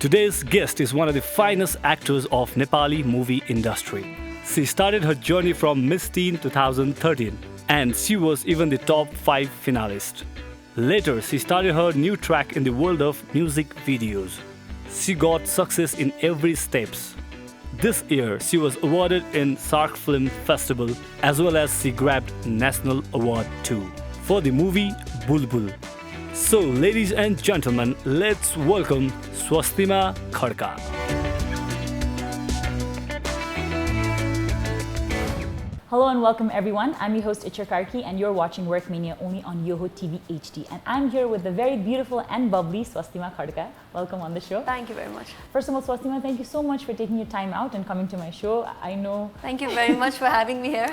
Today's guest is one of the finest actors of Nepali movie industry. She started her journey from Miss Teen 2013 and she was even the top 5 finalist. Later, she started her new track in the world of music videos. She got success in every steps. This year, she was awarded in Sark Film Festival as well as she grabbed National Award too for the movie Bulbul. So, ladies and gentlemen, let's welcome Swastima Khadka. Hello and welcome everyone. I'm your host Itchya Karki and you're watching Workmania only on Yoho TV HD. And I'm here with the very beautiful and bubbly Swastima Khadka. Welcome on the show. Thank you very much. First of all, Swastima, thank you so much for taking your time out and coming to my show. I know... Thank you very much for having me here.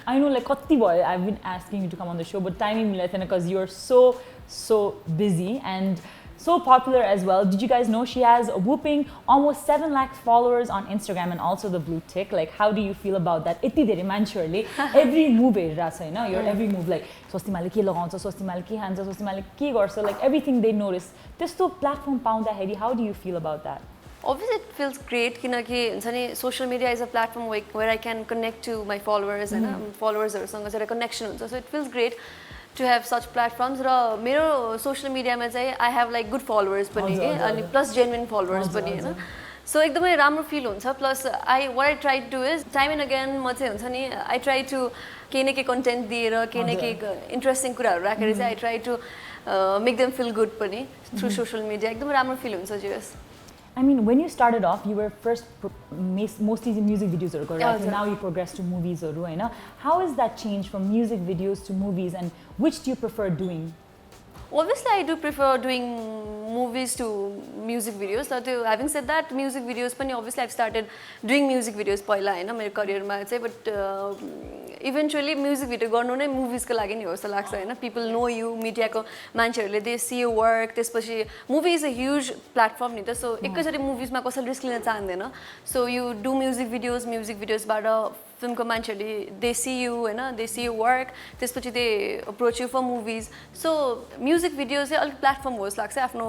I know like katti bhayo I've been asking you to come on the show, but timing milayo because you're so busy and so popular as well. Did you guys know she has a whooping almost 7 lakh followers on Instagram and also the blue tick? Like, how do you feel about that? Yति धेरै मान्छेहरुले every move हेरिरहेछ हैन, your every move like स्वस्तिमाले के लगाउँछ, स्वस्तिमाले के खान्छ, स्वस्तिमाले के गर्छ, like everything they notice. त्यस्तो platform पाउँदाखेरि how do you feel about that? Obviously it feels great किनकि social media is a platform where I can connect to my followers and followersहरुसँग चाहिँ connection हुन्छ. So it feels great to have such platforms. र मेरो social media मा चाहिँ I have like good followers पनि अनि plus genuine followers पनि हैन. So एकदमै राम्रो feel हुन्छ. Plus what I try to do is time and again म चाहिँ हुन्छ नि I try to केही न केही content दिएर केही न केही interesting कुराहरु राखेर चाहिँ I try to make them feel good पनि through social media. एकदमै राम्रो feel हुन्छ just. I mean, when you started off, you were first mostly music videos, right? So now you progressed to movies, right? How has that changed from music videos to movies, and which do you prefer doing? Obviously, I do prefer doing movies to music videos. So, having said that, music videos, obviously, I've started doing music videos in my career, but eventually, music video garnu nai movies ka लागि नि हो जस्तो लाग्छ हैन. People know you, media ko मान्छेहरुले they see your work. त्यसपछि movie is a huge platform नि त. So एकैचोटी movies मा कसैले risk लिन चाहदैन. So you do music videos बाट film ko मान्छेहरुले they see you हैन, they see your work. त्यसपछि they approach you for movies. So music videos चाहिँ अलिक platform हो जस्तो लाग्छ आफ्नो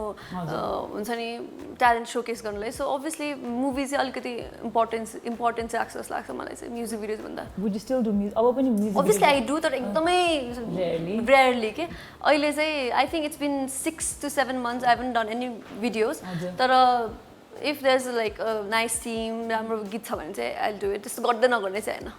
हुन्छ नि talent showcase गर्नलाई. So obviously movies चाहिँ अलिकति importance राख्छ जस्तो लाग्छ मलाई चाहिँ music videos भन्दा. Would you still do music? Obviously I do, तर एकदमै rarely के अहिले चाहिँ I think it's been 6 to 7 months I haven't done any videos. तर if there's like a nice theme, राम्रो गीत छ भने चाहिँ I'll do it. त्यस्तो गर्दै नगर्ने चाहिँ हैन.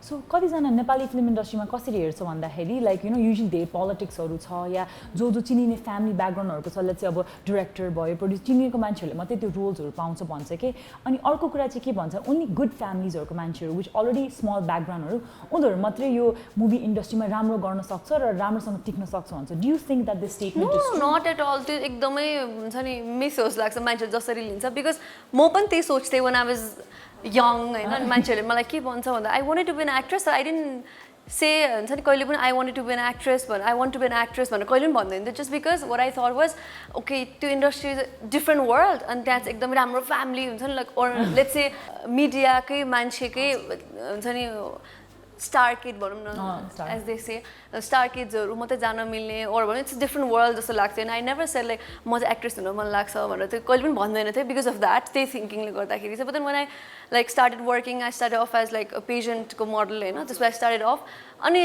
So, कतिजना नेपाली फिल्म इन्डस्ट्रीमा कसरी हेर्छ भन्दाखेरि लाइक usually धेरै पोलिटिक्सहरु छ या जो चिनिने फ्यामिली ब्याकग्राउन्डहरुको छ, लेट्स से अब डाइरेक्टर भयो, प्रोड्युस चिनिएको मान्छेहरुले मात्रै त्यो रोल्सहरु पाउँछ भन्छ के. अनि अर्को कुरा चाहिँ के भन्छ, ओन्ली गुड फ्यामिलीजहरुको मान्छेहरु which already small backgroundहरु उनीहरु मात्रै यो मुभी इन्डस्ट्रीमा राम्रो गर्न सक्छ र राम्रोसँग टिक्न सक्छ भन्छ. Do you think that this statement is true? No, not at all. त्यो एकदमै हुन्छ नि मिस होस् लाग्छ मान्छे जसरी लिन्छ, because म पनि त्यही सोच्थे when I was young and मान्छेले मलाई के भन्छ भन्दा I wanted to be an actress. I didn't say हुन्छ नि कहिले पनि I wanted to be an actress, but I want to be an actress भनेर कहिले पनि भन्दैन थियो. Just because what I thought was okay, त्यो industry is a different world and that's एकदमै राम्रो family हुन्छ नि, like or let's say media कै मान्छेकै हुन्छ नि star kid भनौं न, as they say star kids हरु मात्रै जान मिल्ने or भने it's a different world जस्तो लाग्थ्यो. And I never said like म चाहिँ actress हुन मन लाग्छ भनेर चाहिँ कहिले पनि भन्दैन थिए because of that त्यही thinking ले गर्दाखेरि चाहिँ. But then when I like started working, I started off as like a pageant को model हैन, त्यसपछि I started off अनि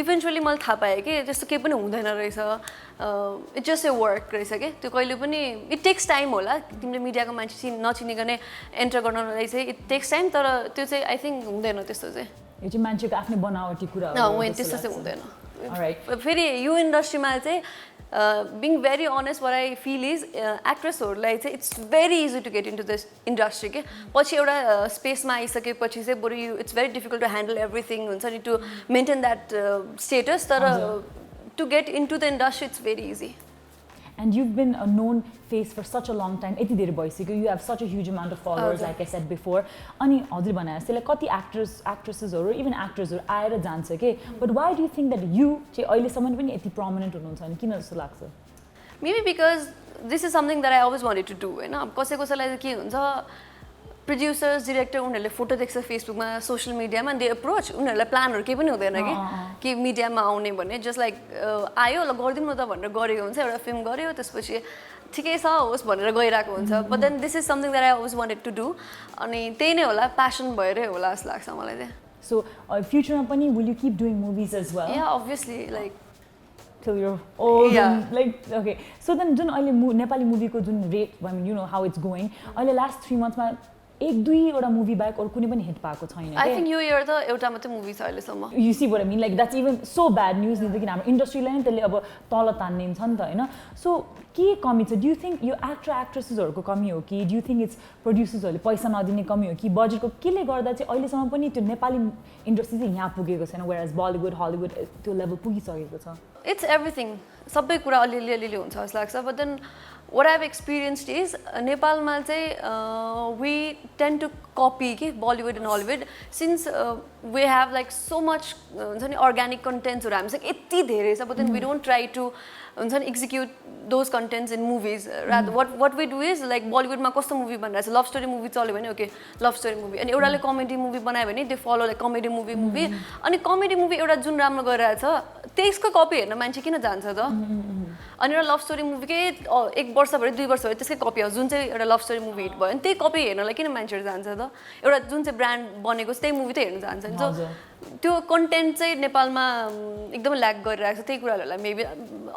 eventually मैले थाहा पाएँ कि त्यस्तो केही पनि हुँदैन रहेछ. It's just a work रहेछ के. त्यो कहिले पनि it takes time होला. तिमीले मिडियाको मान्छे नचिनिकने एन्टर गर्नलाई चाहिँ it takes time, तर त्यो चाहिँ I think हुँदैन त्यस्तो चाहिँ. यो चाहिँ मान्छेको आफ्नै बनावटी कुरा हो. न त्यस्तो चाहिँ हुँदैन. Alright. फेरि यो इन्डस्ट्रीमा चाहिँ being very honest, what I feel is actressहरुलाई चाहिँ it's very easy to get into this industry के. पछि एउटा स्पेसमा आइसकेपछि चाहिँ बरु it's very difficult to handle everything हुन्छ नि, to maintain that status. तर to get into the industry it's very easy. And you've been a known face for such a long time. यति धेरै भइसक्यो. You have such a huge amount of followers, like I said before. अनि हजुर भने जस्तै like कति actresses even actors आएर जान्छ के. But why do you think that you चाहिँ अहिलेसम्म पनि यति prominent हुनुहुन्छ अनि किन जस्तो लाग्छ? Maybe because this is something that I always wanted to do हैन. अब कसैलाई के हुन्छ, producers, director उनीहरुले फोटो देख्छ फेसबुकमा, सोशल मिडियामा, दे अप्रोच, उनीहरुलाई प्लानहरु केही पनि हुँदैन कि मिडियामा आउने भन्ने, जस्ट लाइक आयो ल गर्दिम न त भनेर गरेको हुन्छ. एउटा फिल्म गर्यो, त्यसपछि ठिकै छ होस् भनेर गइरहेको हुन्छ but then this is something that I always wanted to do अनि त्यही नै होला प्यासन भएरै होला जस्तो लाग्छ मलाई चाहिँ So, future पनि will you keep doing movies as well? Yeah, obviously, like till you're old. Yeah. And, like, okay. So then, जुन अहिले Nepali movie को जुन rate, I mean, you know how it's going. अहिले last 3 months मा एक दुईवटा movie बाहेक अरू कुनै पनि हिट पाएको छैन I think यो इयर त एउटा मात्रै मुभी छ अहिलेसम्म You see what I mean? Like that's even so bad news नि त किन हाम्रो इन्डस्ट्रीलाई नै त्यसले अब तल तान्ने छ नि त हैन सो के कमी छ डु यु थिंक यो एक्टर एक्ट्रेसेसहरुको कमी हो कि डु यु थिंक इट्स प्रोड्युसर्सहरुले पैसा नदिने कमी हो कि बजेटको केले गर्दा चाहिँ अहिलेसम्म पनि त्यो नेपाली इन्डस्ट्री चाहिँ यहाँ पुगेको छैन whereas बलिउड हलिउड त्यो लेभल पुगिसकेको छ It's everything सबै कुरा अलिअलि अलिअलि हुन्छ जस्तो लाग्छ but then what I've experienced is नेपालमा चाहिँ we tend to copy के Bollywood and Hollywood since we have like so much हुन्छ नि organic contents हरु हामीसँग यति धेरै छ but then we don't try to हुन्छ नि execute those contents in movies rather what we do is like Bollywood मा कस्तो मुभी बनिरहेछ लभ स्टोरी मुभी चल्यो भने ओके लभ स्टोरी मुभी अनि एउटाले कमेडी मुभी बनायो भने they follow like comedy movie अनि कमेडी मुभी एउटा जुन राम्रो गरिरहेछ त्यसको कपी हेर्न मान्छे किन जान्छ त अनि एउटा लभ स्टोरी मुभीकै 1 वर्ष भरि 2 वर्ष भरि त्यसकै कपी आउँछ जुन चाहिँ एउटा लभ स्टोरी मुभी हिट भयो अनि त्यही कपी हेर्नलाई किन मान्छेहरु जान्छ त एउटा जुन चाहिँ ब्रान्ड बनेको त्यही मुभी त हेर्न जान्छ नि त्यो कन्टेन्ट चाहिँ नेपालमा एकदमै ल्याक गरिरहेको छ त्यही कुराहरुलाई maybe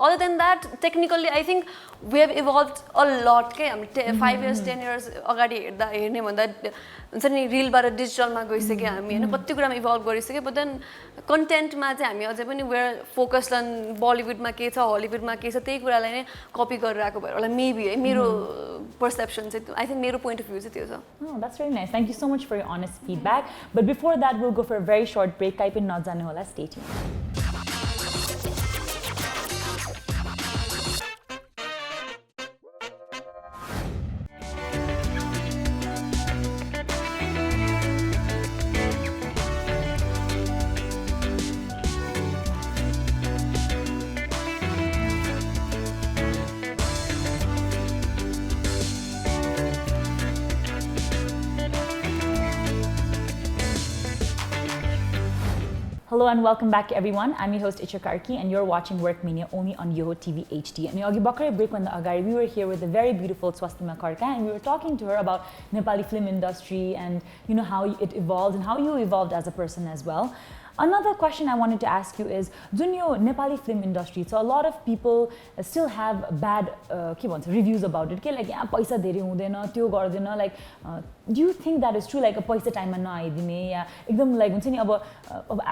other than that technically I think we have evolved a lot के हामी 5 इयर्स 10 इयर्स अगाडि हेर्ने भन्दा हुन्छ नि रिलबाट डिजिटलमा गइसक्यो हामी हैन कति कुरामा इभल्भ गरिसक्यो बट देन कन्टेन्टमा चाहिँ हामी अझै पनि वेयर फोकस्ड अन बलिउडमा के छ हलिउडमा के छ त्यही कुरालाई नै कपी गरिरहेको भएर होला मेबी है मेरो पर्सेप्सन चाहिँ आई थिंक मेरो पोइन्ट अफ भ्यू चाहिँ त्यो छ Oh, that's very nice. Thank you so much for your honest feedback. But before that, we'll go for a very short break. Kahi pe na jane wala. Stay tuned. Hello and welcome back everyone. I'm your host Itchya Karki and you're watching Workmania only on Yoho TV HD. And agi Bhattarai break when the agari we were here with the very beautiful Swastima Khadka and we were talking to her about Nepali film industry and you know how it evolved and how you evolved as a person as well. Another question I wanted to ask you is, Junyo Nepali film industry, so a lot of people still have bad reviews about it. Like, yeah, paisa dere hudaina, tyo gardena. Like, do you think that is true? Like, a paisa time ma naidine, yeah, ekdam like huncha ni aba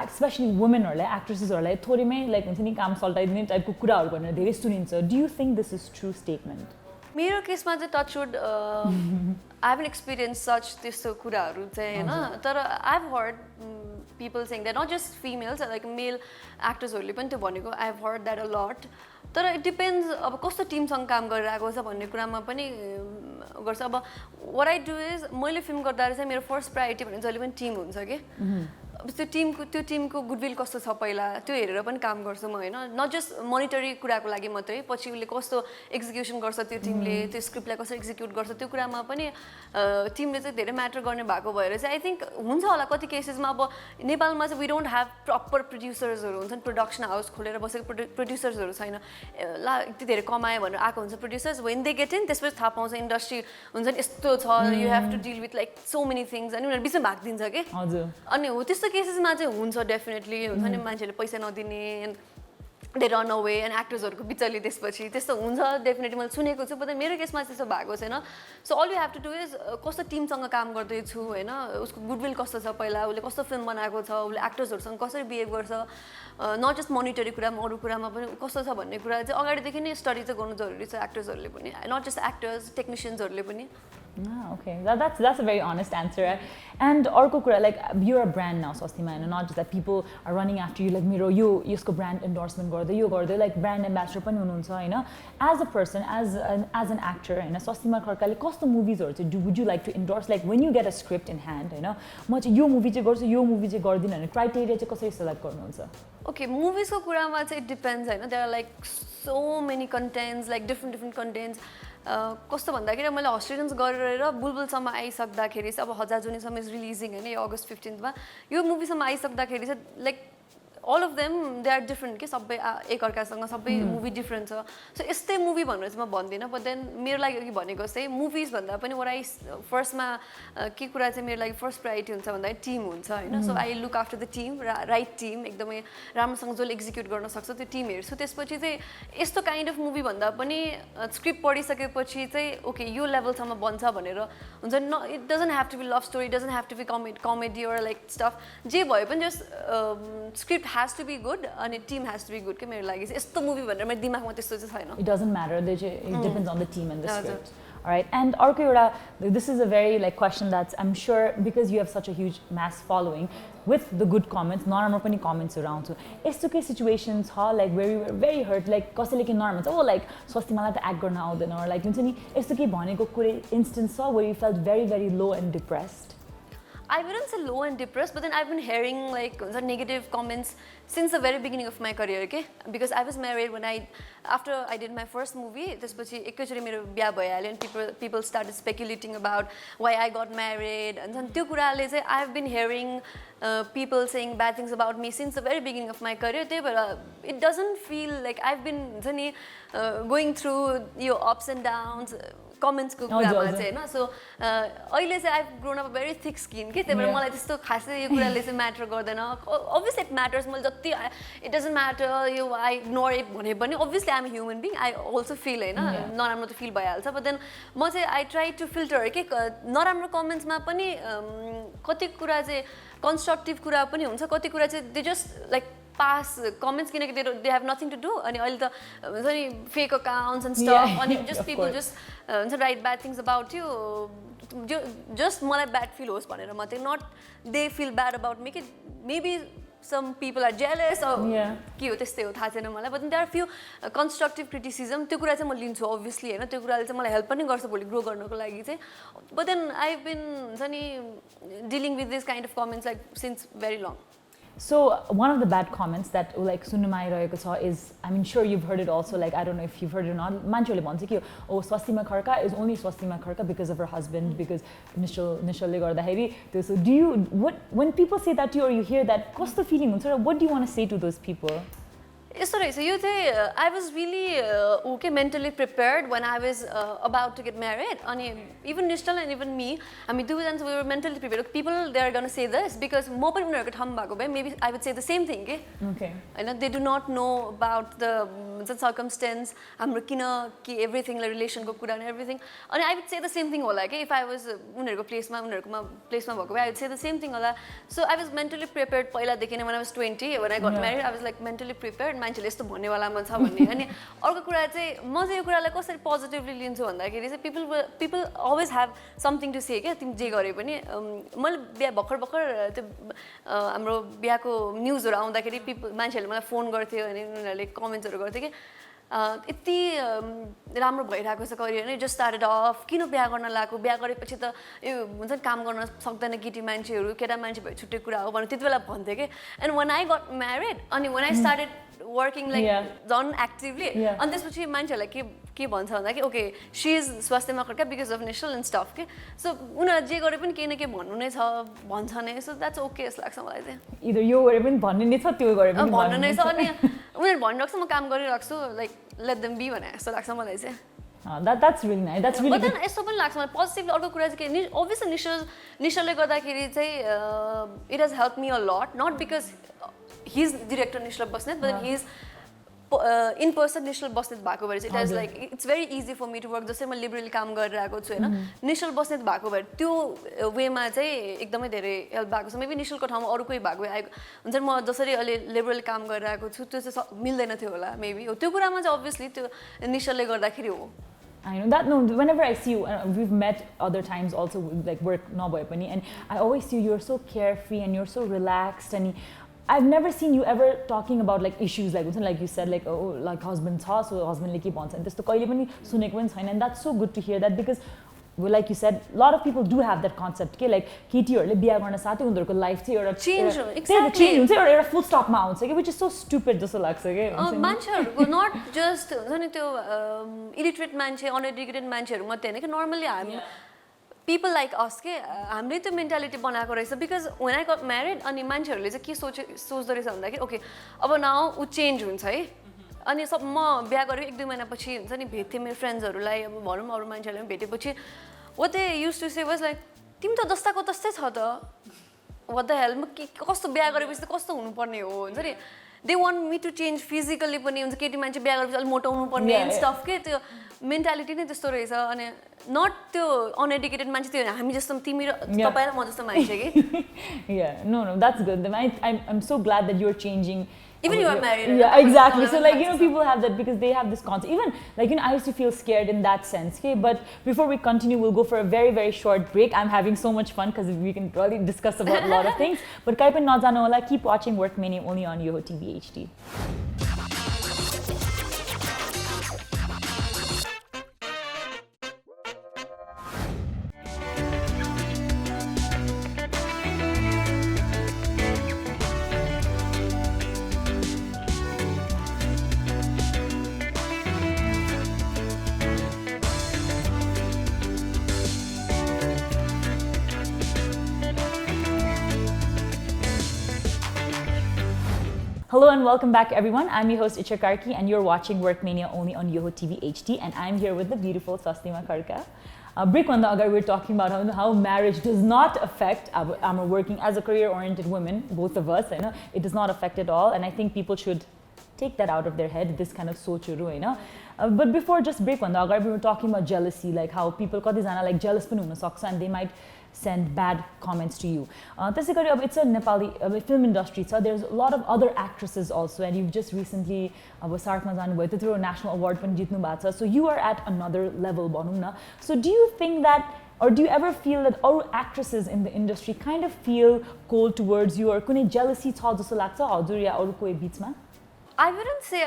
especially women or like actresses or like thori mai like huncha ni kaam saltaidine type ko kuraharu garna धेरै सुनिन्छ. Do you think this is true statement? मेरो केसमा चाहिँ touchwood I haven't experience such त्यस्तो कुराहरू चाहिँ हैन तर I have heard people saying that not just females like male एक्टर्सहरूले पनि त्यो भनेको I have heard that a lot तर इट डिपेन्ड्स अब कस्तो टिमसँग काम गरिरहेको छ भन्ने कुरामा पनि गर्छ अब वाट आई डु इज मैले फिल्म गर्दा चाहिँ मेरो फर्स्ट प्रायोरिटी भनेको जहिले पनि टिम हुन्छ कि अब त्यो टिमको गुडविल कस्तो छ पहिला त्यो हेरेर पनि काम गर्छु म हैन नट जस्ट मोनिटरी कुराको लागि मात्रै पछि उसले कस्तो एक्जिक्युसन गर्छ त्यो टिमले त्यो स्क्रिप्टलाई कसरी एक्जिक्युट गर्छ त्यो कुरामा पनि टिमले चाहिँ धेरै म्याटर गर्ने भएको भएर चाहिँ आई थिंक हुन्छ होला कति केसेसमा अब नेपालमा चाहिँ वी डोन्ट ह्याभ प्रपर प्रोड्युसर्सहरू हुन्छन् प्रोडक्सन हाउस खोलेर बसेको प्रोड्युसर्सहरू छैन ला यति धेरै कमायो भनेर आएको हुन्छ producers when they get in त्यसपछि थाहा पाउँछ इन्डस्ट्री हुन्छ नि यस्तो छ you have to deal with like so many things अनि उनीहरू बिचमा भागिदिन्छ कि अनि हो त्यस्तो केसेसमा चाहिँ हुन्छ डेफिनेटली हुन्छ नि मान्छेले पैसा नदिने दे रन अवे एन्ड एक्टर्सहरूको बिचली त्यसपछि त्यस्तो हुन्छ डेफिनेटली मैले सुनेको छु बट मेरो केसमा त्यस्तो भएको छैन so all you have to do is कस्तो टिमसँग काम गर्दैछु होइन उसको गुडविल कस्तो छ पहिला उसले कस्तो फिल्म बनाएको छ उसले एक्टर्सहरूसँग कसरी बिहेभ गर्छ नट जस्ट मोनिटरी कुरामा अरू कुरामा पनि कस्तो छ भन्ने कुरा चाहिँ अगाडिदेखि नै स्टडी चाहिँ गर्नु जरुरी छ एक्टर्सहरूले पनि नट जस्ट एक्टर्स टेक्निसियन्सहरूले पनि Okay, that's a very honest answer. And अर्को कुरा like you're a brand now, Swastima, and not just that people are running after you like मेरो यो यसको brand endorsement गर्दै like brand ambassador पनि हुनुहुन्छ हैन as a person as an actor हैन Swastima खड्काले कस्तो मुभिजहरु चाहिँ would you like to endorse like when you get a script in hand हैन म चाहिँ यो मुभी चाहिँ गर्छु यो मुभी चाहिँ गर्दिन हैन क्राइटेरिया चाहिँ कसरी सेलेक्ट गर्नुहुन्छ ओके मुभिजको कुरामा चाहिँ इट डिपेन्ड्स हैन there are like so many contents like different contents कस्तो भन्दाखेरि मैले हस्टेन्स गरेर बुलबुलसम्म आइसक्दाखेरि चाहिँ अब हजार जुनीसम्म इज रिलिजिङ हैन यो अगस्त 15 मा यो मुभीसम्म आइसक्दाखेरि चाहिँ like all of them they are different के सबै एक अर्कासँग सबै मुभी डिफरेन्ट छ सो यस्तै मुभी भनेर चाहिँ म भन्दिनँ बट देन मेरो लागि अघि भनेको चाहिँ मुभिज भन्दा पनि what I फर्स्टमा के कुरा चाहिँ मेरो लागि फर्स्ट प्रायोरिटी हुन्छ भन्दा टिम हुन्छ हैन so I look after the team right team एकदमै राम्रोसँग जसले एक्जिक्युट गर्न सक्छ त्यो टिम हेर्छु त्यसपछि चाहिँ यस्तो काइन्ड अफ मुभी भन्दा पनि स्क्रिप्ट पढिसकेपछि चाहिँ ओके यो लेभलसम्म बन्छ भनेर हुन्छ नि it doesn't have to be love story doesn't have to be comedy or like stuff जे भए पनि just script has to be good अनि team has to be good के मेरो लागि चाहिँ यस्तो मुभी भनेर मेरो दिमागमा त्यस्तो चाहिँ छैन इट डजन्ट म्याटर दे चाहिँ it depends on the team and the script Alright, and अर्को एउटा this is a very like question that's I'm sure because you have such a huge mass following with the good comments नराम्रो पनि comments around so यस्तो के situation छ like where you were very hurt like कसैले के नराम्रो छ oh like स्वास्तिमालाई त act गर्न आउँदैन or like हुन्छ नि यस्तो के भनेको कुनै instance छ where you felt very very low and depressed I wouldn't say low and depressed, but then I've been hearing like negative comments since the very beginning of my career, okay? Because I was married when after I did my first movie, त्यसपछि एकैचोटि मेरो बिहा भइहाल्यो and people started speculating about why I got married and then त्यो कुराले चाहिँ I've been hearing people saying bad things about me since the very beginning of my career. It doesn't feel like I've been going through your ups and downs. Comments को कुरामा चाहिँ हैन so अहिले चाहिँ I grown up very thick skin के त्यही भएर मलाई त्यस्तो खासै यो कुराले चाहिँ म्याटर गर्दैन अभियसली इट म्याटर्स मैले जति इट डजन्ट म्याटर यो आई इग्नोर इट भने पनि obviously I am human being I also feel हैन नराम्रो त फिल भइहाल्छ बट देन म चाहिँ आई ट्राई टु फिल्टर के नराम्रो कमेन्ट्समा पनि कति कुरा चाहिँ कन्स्ट्रक्टिभ कुरा पनि हुन्छ कति कुरा चाहिँ they just like pass comments किनकि they have nothing to do अनि अहिले त हुन्छ नि fake accounts and stuff अनि just people just write bad things about you just मलाई bad feel होस् भनेर मात्रै not they feel bad about me maybe some people are jealous or के हो त्यस्तै हो थाहा छैन मलाई but there are few constructive criticism त्यो कुरा चाहिँ म लिन्छु obviously हैन त्यो कुराले चाहिँ मलाई हेल्प पनि गर्छ भोलि ग्रो गर्नको लागि चाहिँ but then I've been हुन्छ नि dealing with this kind of comments like since very long So one of the bad comments that like सुन्नुमा आइरहेको छ is I mean sure you've heard it also like I don't know if you've heard it or not मान्छेले भन्छ कि oh Swastima Khadka is only Swastima Khadka because of her husband because निश्चलले गर्दाखेरि त्यो so do you when people say that to you or you hear that कस्तो feeling हुन्छ र what do you want to say to those people यस्तो रहेछ यो चाहिँ I was really okay mentally prepared when I was about to get married अनि even Nishal and even me हामी दुवैजना we were mentally prepared people they are going to say this because म पनि उनीहरूको ठाउँमा भएको भए maybe I would say the same thing के okay हैन they do not know about the circumstance हाम्रो किन के everything like relation को कुरा and everything अनि I would say the same thing होला के if I was उनीहरूको प्लेसमा भएको भए I would say the same thing होला so I was mentally prepared पहिलादेखि नै when I was 20 when I got married I was like mentally prepared मान्छेले यस्तो भन्नेवालामा छ भन्ने अनि अर्को कुरा चाहिँ म चाहिँ यो कुरालाई कसरी पोजिटिभली लिन्छु भन्दाखेरि चाहिँ people always have something to say के तिमी जे गरे पनि मैले बिहा भर्खर त्यो हाम्रो बिहाको न्युजहरु आउँदाखेरि मान्छेहरूले मलाई फोन गर्थ्यो अनि उनीहरूले कमेन्ट्सहरु गर्थ्यो के यति राम्रो भइरहेको छ करियर नै जस्ट स्टार्टेड अफ किन बिहा गर्न लाग्यो बिहा गरेपछि त यो हुन्छ नि काम गर्न सक्दैन केटी मान्छेहरु केटा मान्छे भए छुट्टै कुरा हो भनेर त्यतिबेला भन्थे के and when I got married अनि when I started working like जन एक्टिभली अनि त्यसपछि मान्छेहरूलाई के भन्छ भन्दा कि ओके शी इज स्वास्थ्यमा Khadka because of national and stuff के सो उनीहरूले जे गरे पनि केही न केही भन्नु नै छ भन्छ नै सो द्याट्स ओके जस्तो लाग्छ मलाई चाहिँ इदर यो गरे पनि भन्ने नै छ त्यो गरे पनि भन्नु नै छ अनि उनीहरू भनिरहेको छ म काम गरिरहेको छु लाइक लेट देम बी भने जस्तो लाग्छ मलाई चाहिँ that's really nice that's really good यस्तो पनि लाग्छ मलाई पोजिटिभली अर्को कुरा चाहिँ के अभियसली निशलले गर्दाखेरि चाहिँ it has help me a lot not because he is director Nishal Basnet but he is in person Nishal Basnet भएको भएर चाहिँ it has like it's very easy for me to work जसरी म liberally काम गरिरहेको छु हैन initial Basnet भएको भएर त्यो वेमा चाहिँ एकदमै धेरै हेल्प भएको छ मेबी निशलको ठाउँमा अरु कोही भएको भए हुन्छ म जसरी अहिले लिबरली काम गरिरहेको छु त्यो चाहिँ मिल्दैन थियो होला मेबी त्यो कुरामा चाहिँ अभियसली त्यो निशलले गर्दाखेरि हो I know that. No, whenever I see you, we've met other times also, like work nabhaye pani, and I always see you're so carefree and you're so relaxed, and I've never seen you ever talking about like issues like you said like oh like husband's house so husband le ke bhancha and testo kaile pani suneko pani chaina and that's so good to hear that because well, like you said a lot of people do have that concept ke like ketiharule biha garna sathai undarko life chai euta change exactly change huncha euta full stop ma auncha ke which is so stupid jasto लाग्छ के मान्छेहरुको not just हुन्छ नि त्यो illiterate मान्छे uneducated मान्छेहरु मात्रै हैन के normally हामी people like us के हामीले त्यो मेन्टालिटी बनाएको रहेछ because when I got married अनि मान्छेहरूले चाहिँ के सोच्दो रहेछ भन्दाखेरि ओके अब नाउ ऊ चेन्ज हुन्छ है अनि सब म बिहा गरेको 1-2 महिनापछि हुन्छ नि भेट्थेँ मेरो फ्रेन्ड्सहरूलाई अब भनौँ अरू मान्छेहरूले पनि भेटेपछि what they used to say was like तिमी त जस्ताको तस्तै छ त what the hell म कस्तो बिहा गरेपछि त कस्तो हुनुपर्ने हो हुन्छ नि they want me to change physically पनि हुन्छ केटी मान्छे बिहा गरेपछि अलि मोटाउनु पर्ने एन्ड स्टफ के त्यो मेन्टालिटी नै त्यस्तो रहेछ अनि नट त्यो अनएडुकेटेड मान्छे त्यो हामी जस्तो तिमी र तपाईँ र म जस्तो मान्छे के yeah no that's good I'm so glad that you're changing. Even you are married. Yeah, exactly. So like, people have that because they have this concept. Even like, I used to feel scared in that sense. Okay, but before we continue, we'll go for a very, very short break. I'm having so much fun because we can really discuss about a lot of things. But Kaipan Nazanola, keep watching Workmania only on Yoho TV HD. Hello and welcome back everyone. I'm your host Itchya Karki and you're watching Workmania only on Yoho TV HD and I'm here with the beautiful Swastima Khadka. Break one the we're talking about how marriage does not affect our working as a career-oriented women, both of us. It does not affect at all and I think people should take that out of their head, this kind of sochuru, but before just break one the we were talking about jealousy, like how people like jealous and they might send bad comments to you. It's a Nepali film industry, so there's a lot of other actresses also, and you've just recently a national award, so you are at another level. So do you think that, or do you ever feel that all actresses in the industry kind of feel cold towards you, or kune jealousy I wouldn't say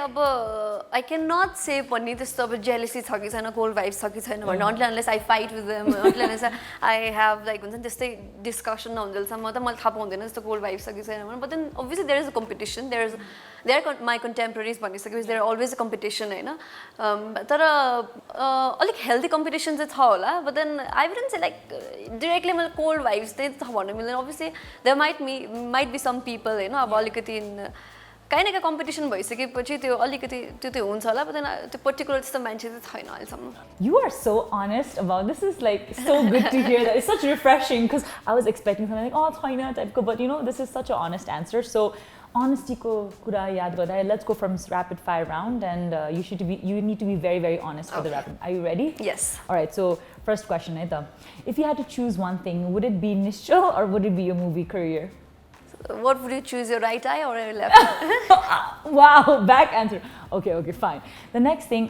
I cannot say pani त्यस्तो jealousy छ कि छैन, cold vibes छ कि छैन भन्ने until unless I fight with them, until unless I have like हुन्छ नि त्यस्तै discussion नहुन्जेलसम्म त मैले थाहा पाउँदैन त्यस्तो cold vibes छ कि छैन भनेर. But then obviously there is a competition, they are my contemporaries भनिसकेपछि there are always a competition हैन. तर अलिक healthy competition चाहिँ छ होला, but then I wouldn't say like directly मैले cold vibes चाहिँ छ भन्नु मिल्दैन. Obviously there might be some people हैन अब अलिकति kind of a competition भइसकेपछि त्यो अलिकति त्यो हुन्छ होला, but then त्यो particular त्यस्तो मान्छे चाहिँ छैन अहिलेसम्म. You are so honest about this. Is like so good to hear that. It's such refreshing because I was expecting something like छैन type को, but this is such an honest answer. So honesty ko कुरा याद गर्दा let's go from rapid fire round and you need to be very, very honest for the rapid. Are you ready? Yes. All right, so first question if you had to choose one thing, would it be Nishchal or would it be your movie career? What would you choose, your right eye or your left eye? Wow, back answer. Okay, fine. The next thing,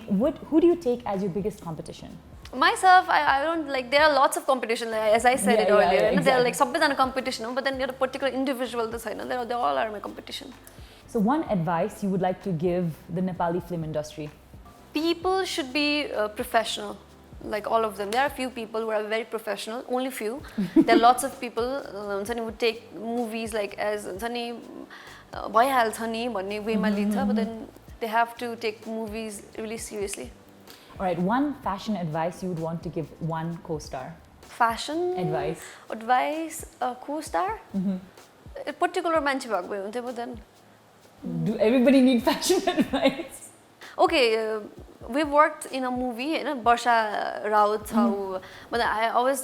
who do you take as your biggest competition? Myself, I don't like, there are lots of competition, as I said earlier. Exactly. There are like सबैजना competition, but then there are particular individual त छैन. They all are my competition. So one advice you would like to give the Nepali film industry? People should be professional. Like all of them. There are few people who are very professional, only few. There are lots of people who would take movies like as but then they have to take movies really seriously. All right, one fashion advice you would want to give one co-star? Fashion advice, co-star? A particular manche bhako bhayo hunthyo, but then do everybody need fashion advice? Okay, we've worked in a movie, Barsha Raut, but I always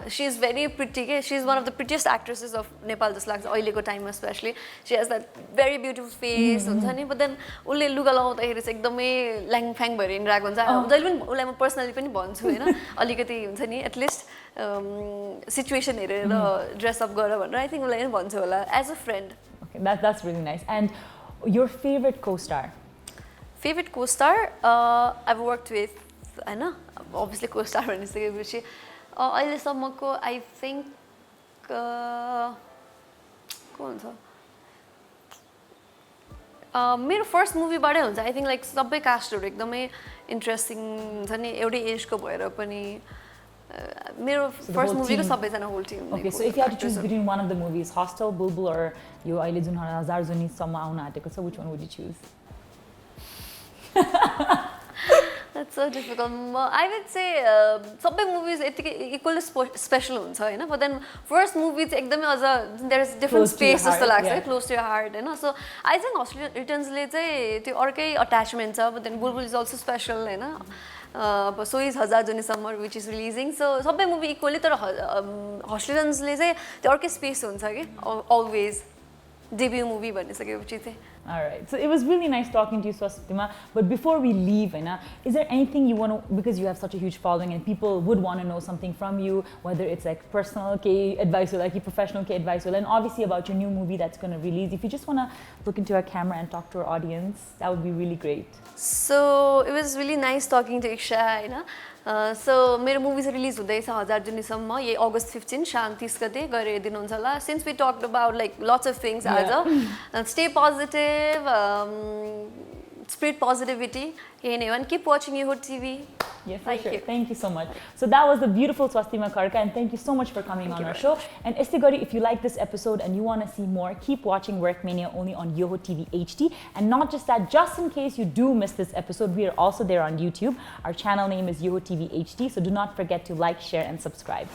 she's very pretty. She's one of the prettiest actresses of Nepal, just like Oileko time especially. She has that very beautiful face, but then ulle luga लगाउँदाखेरि चाहिँ एकदमै ल्याङफ्याङ भएर हिँडिरहेको हुन्छ. जहिले पनि उलाई म पर्सनली पनि भन्छु हैन, अलिकति हुन्छ नि at least situation हेरेर dress up गर भनेर I think उलाई पनि भन्छु होला as a friend. Okay, that's really nice. And your favorite co-star? Favorite co-star, I've worked with, obviously co-star भनिसकेपछि अहिलेसम्मको I think को हुन्छ मेरो फर्स्ट मुभीबाटै हुन्छ. I think like सबै कास्टहरु एकदमै इन्ट्रेस्टिङ छ नि एउटै एजको भएर पनि मेरो फर्स्ट मुभीको सबैजना whole team. Okay, so if you had to choose between one of the movies, Hostel, Bulbul or यो अहिले जुन हजार जनीसम्म आउन आँटेको छ, which one would you choose? That's So difficult. I would say सबै movies equally special हुन्छ हैन, but then first movie चाहिँ एकदमै अझ there is different space जस्तो लाग्छ, close to your heart हैन. So I think Australian Returns ले चाहिँ त्यो अर्कै attachment छ, but then Bulbul is also special हैन. So is Hazar Juni Summer which is releasing. So सबै movie equally तर Australians ले चाहिँ त्यो अर्कै space हुन्छ के always debut movie भनिसकेपछि चाहिँ. All right. So it was really nice talking to you, Swastima. But before we leave, is there anything you want to, because you have such a huge following and people would want to know something from you, whether it's like personal advice or like your professional advice, and obviously about your new movie that's going to release. If you just want to look into our camera and talk to our audience, that would be really great. So it was really nice talking to Itchya. So मेरो movie release हुँदैछ 1000 जुनीसम्म यही August 15 शाम 30 गते गरिदिनुहुन्छ होला. Since we talked about like lots of things आज, stay positive, spread positivity, and keep watching Yoho TV. Yes, thank you. Thank you so much. So that was the beautiful Swastima Khadka, and thank you so much for coming on our show. And Istigori, if you like this episode and you want to see more, keep watching Workmania only on Yoho TV HD. And not just that, just in case you do miss this episode, we are also there on YouTube. Our channel name is Yoho TV HD, so do not forget to like, share, and subscribe.